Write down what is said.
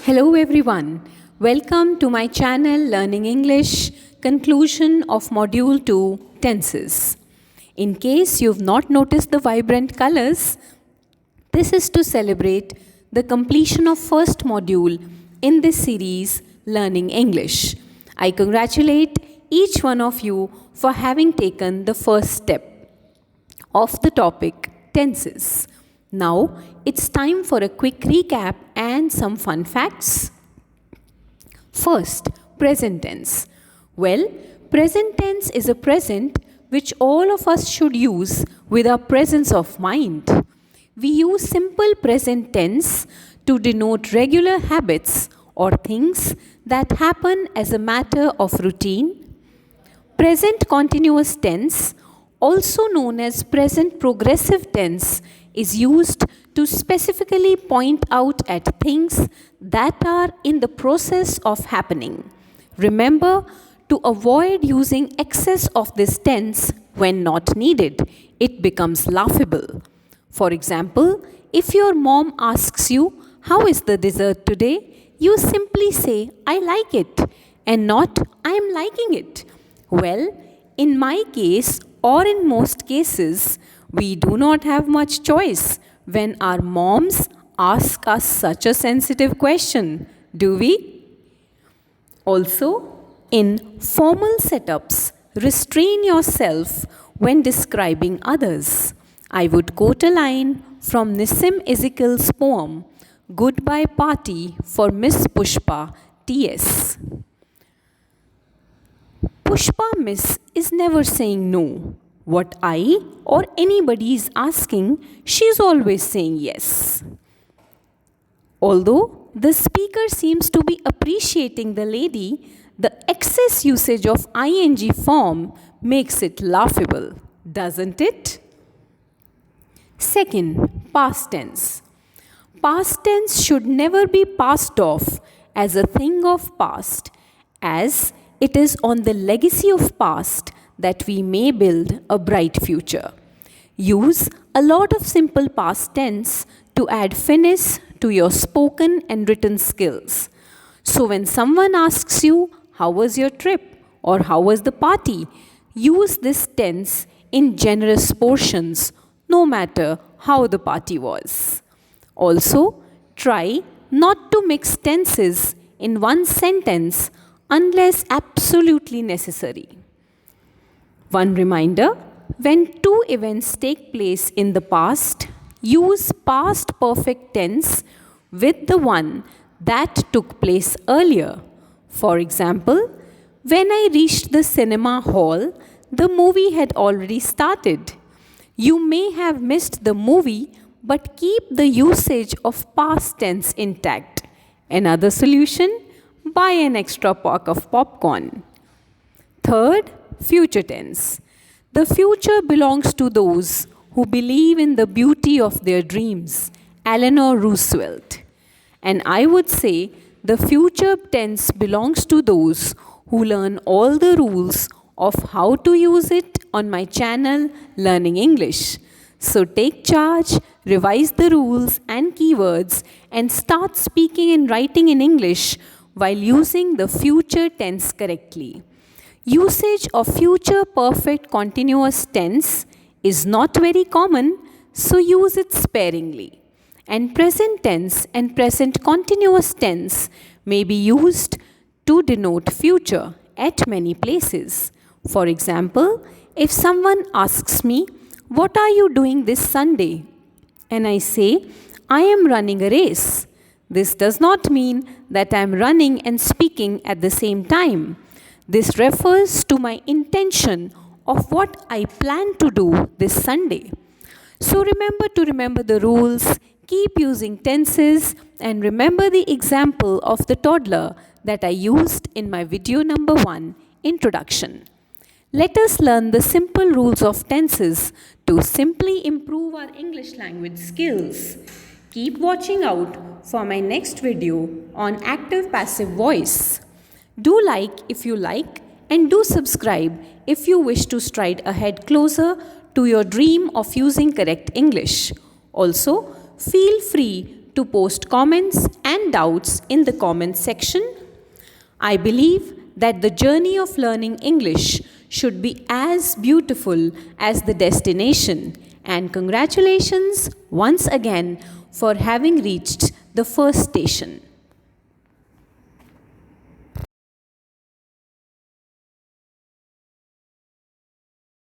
Hello everyone. Welcome to my channel Learning English, conclusion of Module 2 Tenses. In case you've not noticed the vibrant colors, this is to celebrate the completion of first module in this series Learning English. I congratulate each one of you for having taken the first step of the topic tenses. Now, it's time for a quick recap and some fun facts. First, present tense. Well, present tense is a present which all of us should use with our presence of mind. We use simple present tense to denote regular habits or things that happen as a matter of routine. Present continuous tense, also known as present progressive tense, is used to specifically point out at things that are in the process of happening. Remember to avoid using excess of this tense when not needed. It becomes laughable. For example, if your mom asks you, "How is the dessert today?" you simply say, "I like it," and not, "I am liking it." Well, in my case, or in most cases, we do not have much choice when our moms ask us such a sensitive question, do we? Also, in formal setups, restrain yourself when describing others. I would quote a line from Nissim Ezekiel's poem, "Goodbye Party for Miss Pushpa, T.S." Pushpa Miss is never saying no. What I or anybody is asking, she's always saying yes. Although the speaker seems to be appreciating the lady, the excess usage of ing form makes it laughable, doesn't it? Second, past tense. Past tense should never be passed off as a thing of past, as it is on the legacy of past that we may build a bright future. Use a lot of simple past tense to add finesse to your spoken and written skills. So when someone asks you, "How was your trip?" or "How was the party?" use this tense in generous portions, no matter how the party was. Also, try not to mix tenses in one sentence unless absolutely necessary. One reminder, when two events take place in the past, use past perfect tense with the one that took place earlier. For example, when I reached the cinema hall, the movie had already started. You may have missed the movie, but keep the usage of past tense intact. Another solution, buy an extra pack of popcorn. Third, future tense. The future belongs to those who believe in the beauty of their dreams. Eleanor Roosevelt. And I would say the future tense belongs to those who learn all the rules of how to use it on my channel Learning English. So take charge, revise the rules and keywords, and start speaking and writing in English while using the future tense correctly. Usage of future perfect continuous tense is not very common, so use it sparingly. And present tense and present continuous tense may be used to denote future at many places. For example, if someone asks me, "What are you doing this Sunday?" and I say, "I am running a race," this does not mean that I am running and speaking at the same time. This refers to my intention of what I plan to do this Sunday. So remember the rules, keep using tenses, and remember the example of the toddler that I used in my video number 1, introduction. Let us learn the simple rules of tenses to simply improve our English language skills. Keep watching out for my next video on active passive voice. Do like if you like, and do subscribe if you wish to stride ahead closer to your dream of using correct English. Also, feel free to post comments and doubts in the comment section. I believe that the journey of learning English should be as beautiful as the destination, and congratulations once again for having reached the first station.